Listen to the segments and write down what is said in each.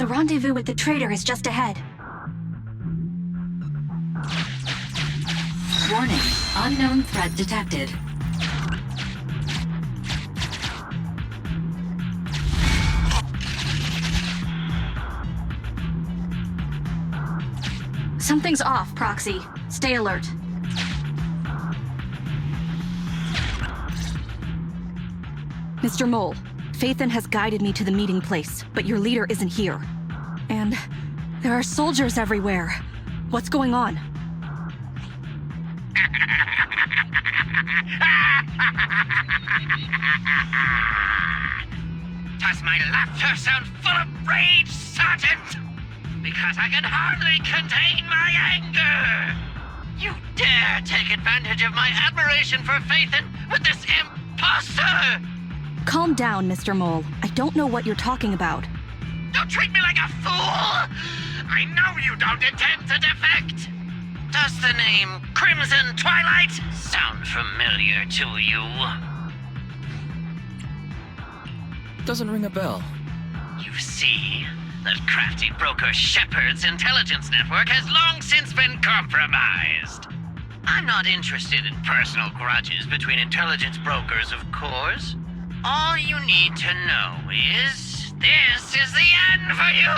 The rendezvous with the traitor is just ahead. Warning, unknown threat detected. Something's off, Proxy. Stay alert. Mr. Mole, Phaethon has guided me to the meeting place, but your leader isn't here. And there are soldiers everywhere. What's going on? Does my laughter sound full of rage, Sergeant? Because I can hardly contain my anger! You dare take advantage of my admiration for Phaethon with this imposter! Calm down, Mr. Mole. I don't know what you're talking about. Don't treat me like a fool! I know you don't intend to defect! Does the name Crimson Twilight sound familiar to you? Doesn't ring a bell. You see, that crafty broker Shepard's intelligence network has long since been compromised. I'm not interested in personal grudges between intelligence brokers, of course. All you need to know is, this is the end for you!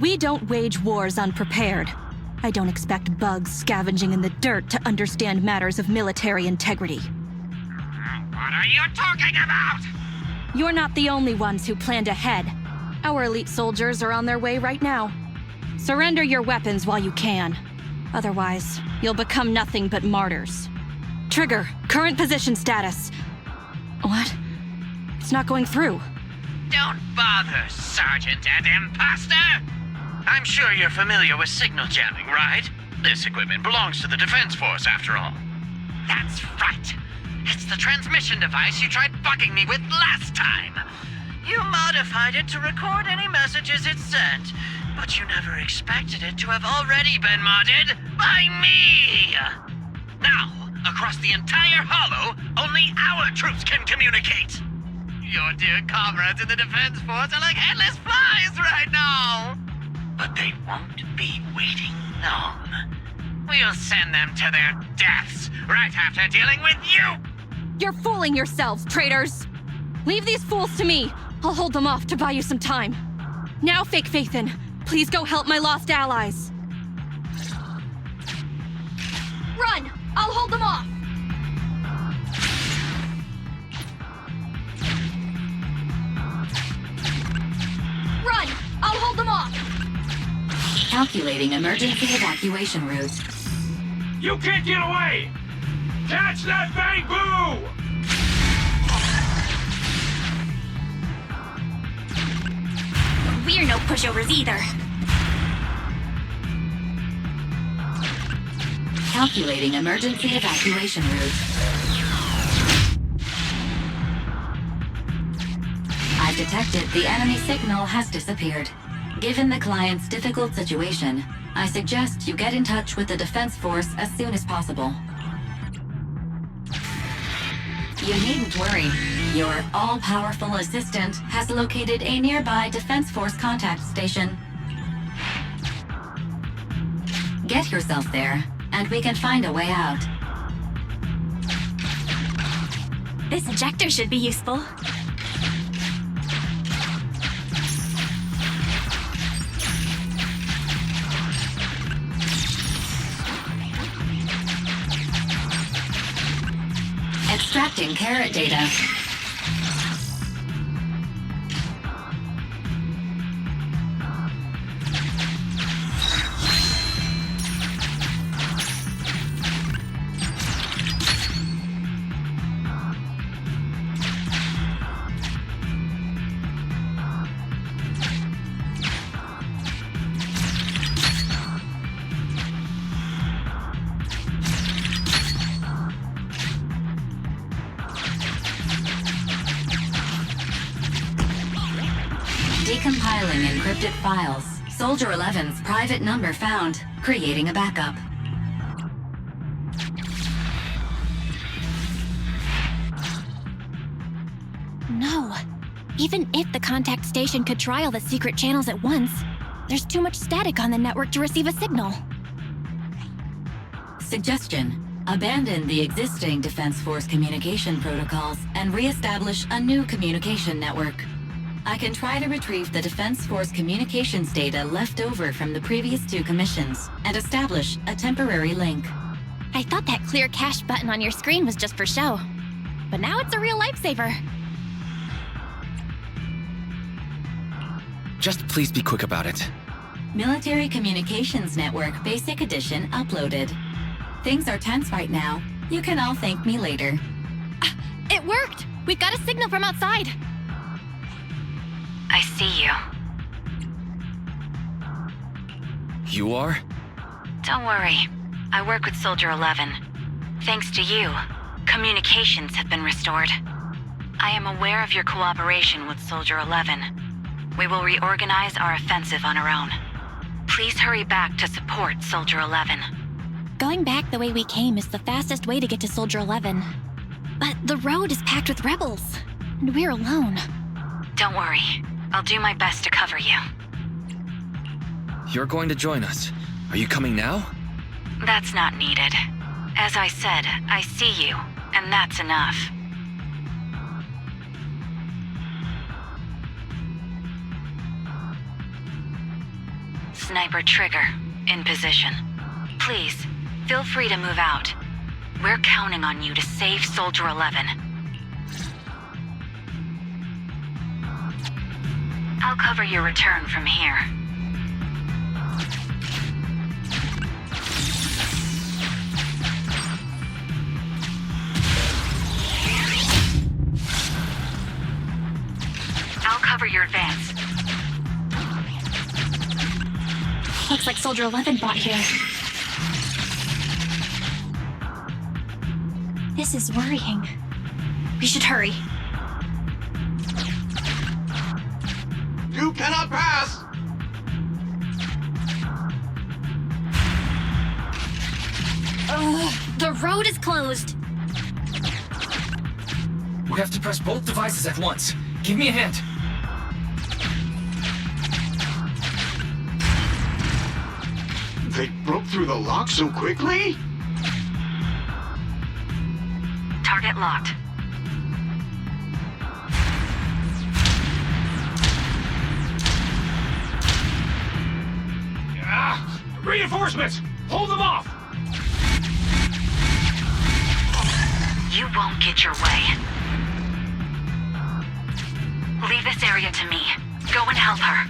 We don't wage wars unprepared. I don't expect bugs scavenging in the dirt to understand matters of military integrity. What are you talking about? You're not the only ones who planned ahead. Our elite soldiers are on their way right now. Surrender your weapons while you can. Otherwise, you'll become nothing but martyrs. Trigger, current position status. What? It's not going through. Don't bother, Sergeant and Imposter! I'm sure you're familiar with signal jamming, right? This equipment belongs to the Defense Force, after all. That's right. It's the transmission device you tried bugging me with last time. You modified it to record any messages it sent, but you never expected it to have already been modded by me! Now, across the entire Hollow, only our troops can communicate! Your dear comrades in the Defense Force are like headless flies right now! But they won't be waiting long. We'll send them to their deaths right after dealing with you! You're fooling yourselves, traitors! Leave these fools to me! I'll hold them off to buy you some time. Now, Fake Phaethon, please go help my lost allies. Run! I'll hold them off! Run! I'll hold them off! Calculating emergency evacuation route. You can't get away! Catch that bamboo! We're no pushovers either. Calculating emergency evacuation route. I've detected the enemy signal has disappeared. Given the client's difficult situation, I suggest you get in touch with the Defense Force as soon as possible. You needn't worry. Your all-powerful assistant has located a nearby Defense Force contact station. Get yourself there, and we can find a way out. This ejector should be useful. Extracting carrot data. Decompiling encrypted files. Soldier 11's private number found. Creating a backup. No. Even if the contact station could try all the secret channels at once, there's too much static on the network to receive a signal. Suggestion: abandon the existing Defense Force communication protocols and re-establish a new communication network. I can try to retrieve the Defense Force communications data left over from the previous 2 commissions and establish a temporary link. I thought that clear cache button on your screen was just for show, but now it's a real lifesaver. Just please be quick about it. Military Communications Network Basic Edition uploaded. Things are tense right now. You can all thank me later. It worked! We've got a signal from outside! I see you. You are? Don't worry. I work with Soldier 11. Thanks to you, communications have been restored. I am aware of your cooperation with Soldier 11. We will reorganize our offensive on our own. Please hurry back to support Soldier 11. Going back the way we came is the fastest way to get to Soldier 11. But the road is packed with rebels, and we're alone. Don't worry. I'll do my best to cover you. You're going to join us. Are you coming now? That's not needed. As I said, I see you, and that's enough. Sniper trigger, in position. Please, feel free to move out. We're counting on you to save Soldier 11. I'll cover your return from here. I'll cover your advance. Looks like Soldier 11 bought here. This is worrying. We should hurry. You cannot pass! The road is closed. We have to press both devices at once. Give me a hand. They broke through the lock so quickly? Target locked. Reinforcements! Hold them off! You won't get your way. Leave this area to me. Go and help her.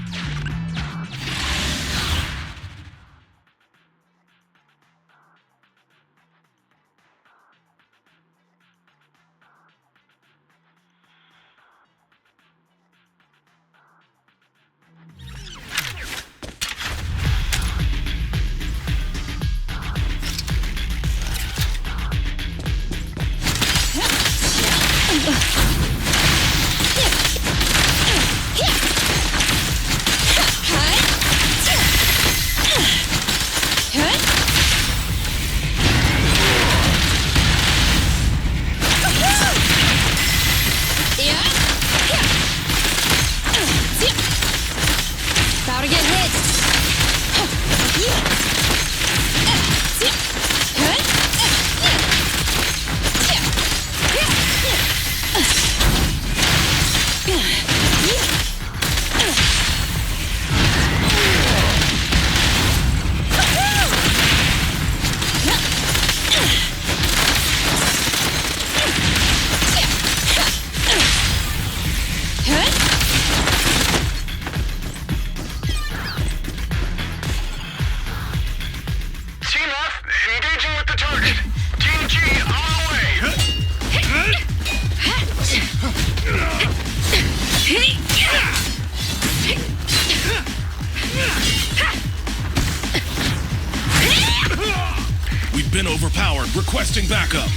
About to get hit. Team F, engaging with the target. Team G, on the way. We've been overpowered. Requesting backup.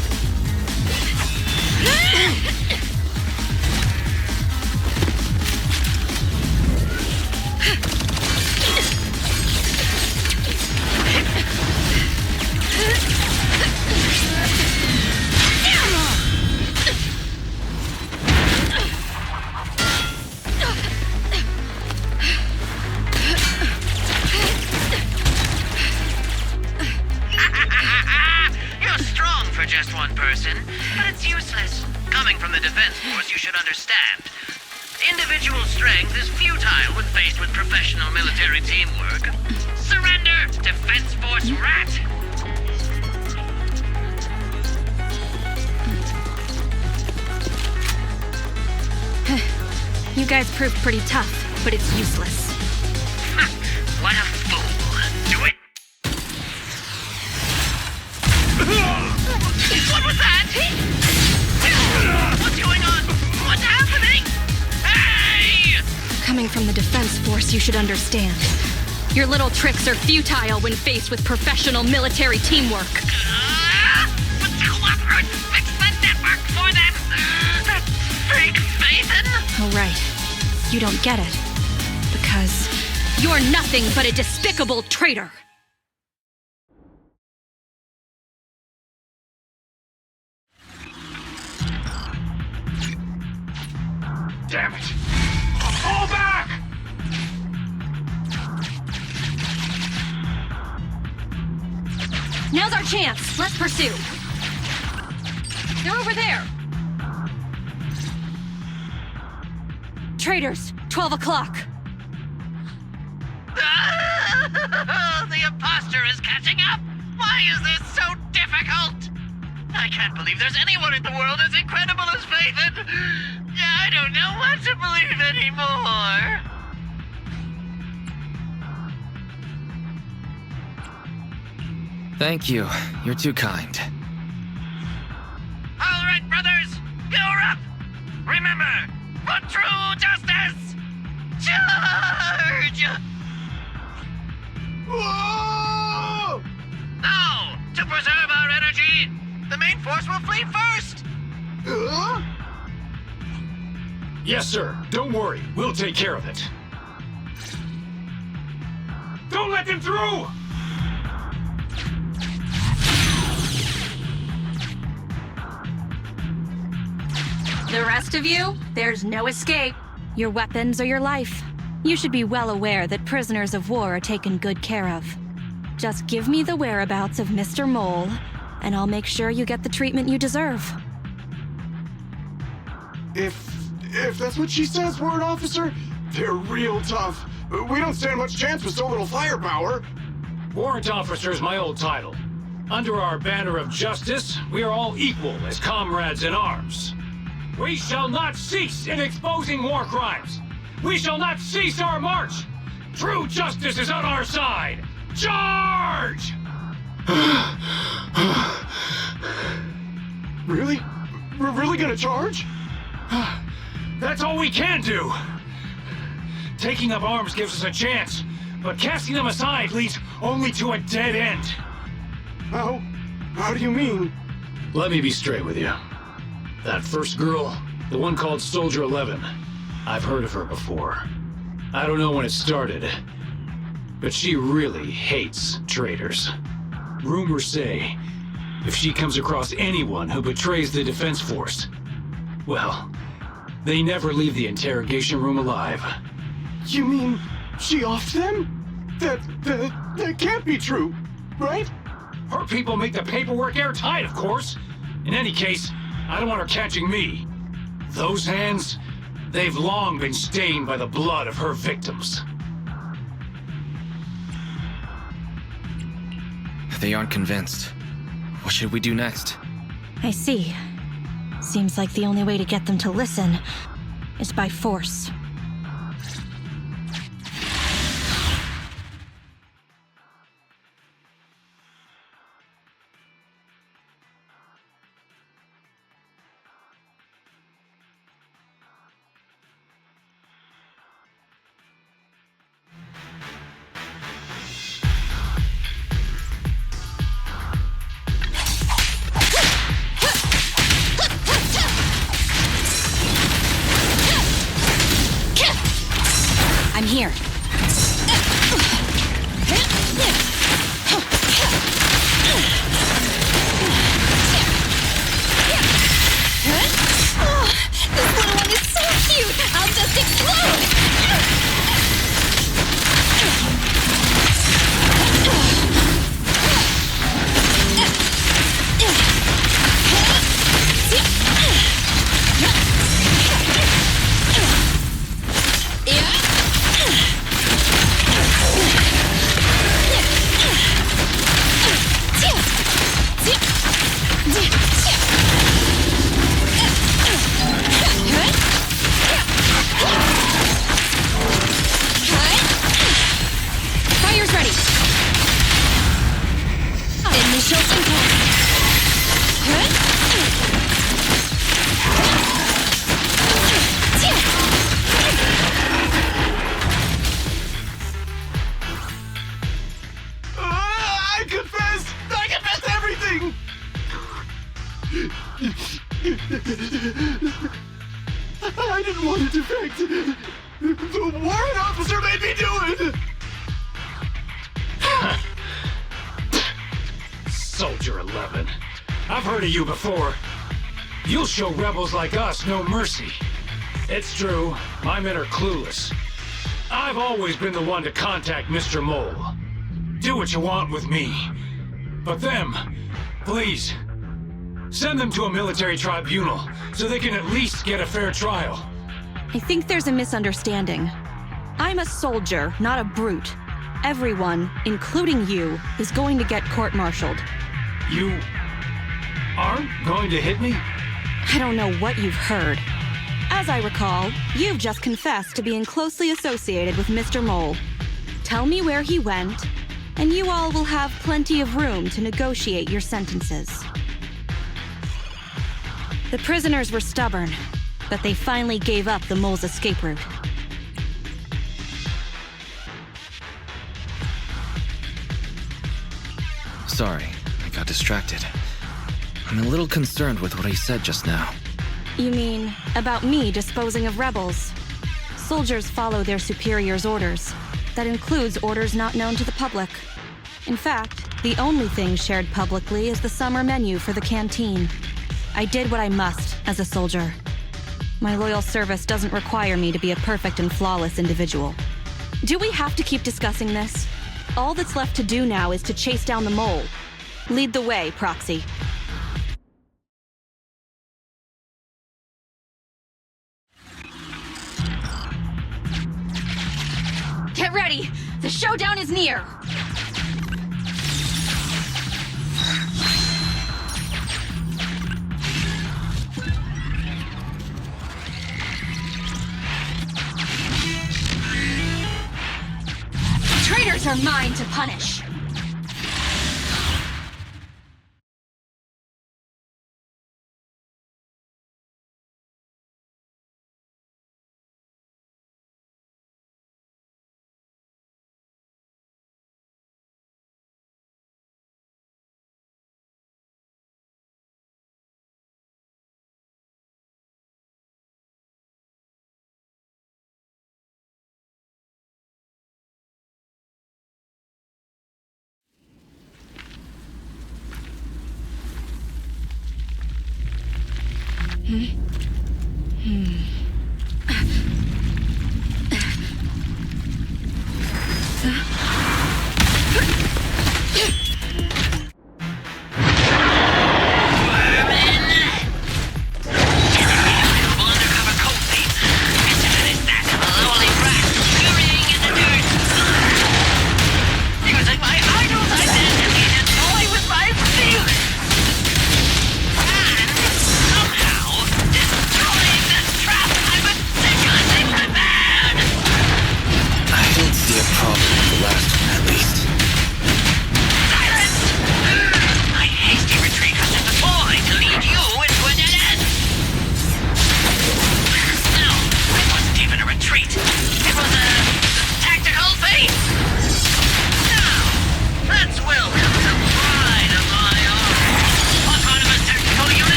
useless. Coming from the Defense Force, you should understand. Individual strength is futile when faced with professional military teamwork. Surrender, Defense Force rat! You guys proved pretty tough, but it's useless. What a fool. Do it! What was that? What's going on? What's happening? Hey! Coming from the Defense Force, you should understand. Your little tricks are futile when faced with professional military teamwork. But cooperate! Fix the network for them! That fake Phaeton! Oh, right. You don't get it. Because you're nothing but a despicable traitor. Damn it! Fall back! Now's our chance. Let's pursue. They're over there. Traitors, 12 o'clock. The imposter is catching up! Why is this so difficult? I can't believe there's anyone in the world as incredible as Phaeton! I don't know what to believe anymore! Thank you. You're too kind. Alright, brothers! You're up! Remember, for true justice! Charge! Whoa! Now, to preserve our energy, the main force will flee first! Yes, sir. Don't worry. We'll take care of it. Don't let them through! The rest of you, there's no escape. Your weapons are your life. You should be well aware that prisoners of war are taken good care of. Just give me the whereabouts of Mr. Mole, and I'll make sure you get the treatment you deserve. If that's what she says, Warrant Officer, they're real tough. We don't stand much chance with so little firepower. Warrant Officer is my old title. Under our banner of justice, we are all equal as comrades in arms. We shall not cease in exposing war crimes. We shall not cease our march. True justice is on our side. Charge! Really? We're really gonna charge? That's all we can do. Taking up arms gives us a chance, but casting them aside leads only to a dead end. How do you mean? Let me be straight with you. That first girl, the one called Soldier 11, I've heard of her before. I don't know when it started, but she really hates traitors. Rumors say, if she comes across anyone who betrays the Defense Force, well, they never leave the interrogation room alive. You mean she offed them? That can't be true, right? Her people make the paperwork airtight, of course. In any case, I don't want her catching me. Those hands, they've long been stained by the blood of her victims. They aren't convinced. What should we do next? I see. Seems like the only way to get them to listen is by force. I didn't want to defect. The warrant officer made me do it! Soldier 11. I've heard of you before. You'll show rebels like us no mercy. It's true, my men are clueless. I've always been the one to contact Mr. Mole. Do what you want with me. But them, please, send them to a military tribunal so they can at least get a fair trial. I think there's a misunderstanding. I'm a soldier, not a brute. Everyone, including you, is going to get court-martialed. You aren't going to hit me? I don't know what you've heard. As I recall, you've just confessed to being closely associated with Mr. Mole. Tell me where he went, and you all will have plenty of room to negotiate your sentences. The prisoners were stubborn, but they finally gave up the Mole's escape route. Sorry, I got distracted. I'm a little concerned with what he said just now. You mean about me disposing of rebels? Soldiers follow their superiors' orders. That includes orders not known to the public. In fact, the only thing shared publicly is the summer menu for the canteen. I did what I must as a soldier. My loyal service doesn't require me to be a perfect and flawless individual. Do we have to keep discussing this? All that's left to do now is to chase down the Mole. Lead the way, Proxy. Get ready! The showdown is near! Traitors are mine to punish!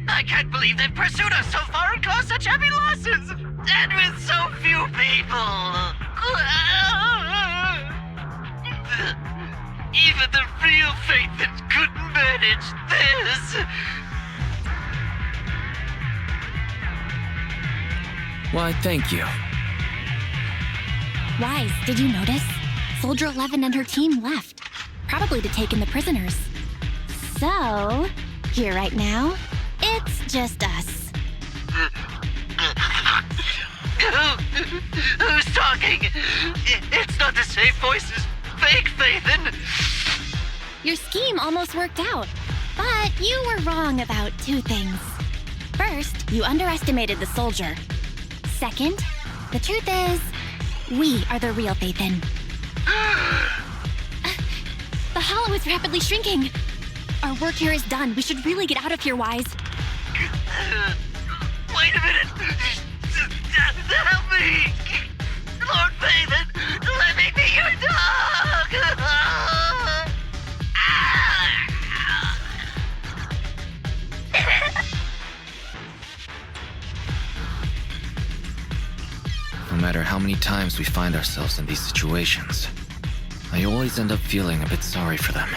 I can't believe they've pursued us so far and caused such heavy losses! And with so few people! Even the real Faithans couldn't manage this! Why, thank you. Wise, did you notice? Soldier 11 and her team left, probably to take in the prisoners. So, here right now, it's just us. Who's talking? It's not the same voice as fake Fathan. Your scheme almost worked out, but you were wrong about two things. First, you underestimated the soldier. Second, the truth is, we are the real Fathan. The hollow is rapidly shrinking. Our work here is done. We should really get out of here, Wise. Wait a minute. Help me! Lord Fathan, let me be your dog! No matter how many times we find ourselves in these situations, I always end up feeling a bit sorry for them.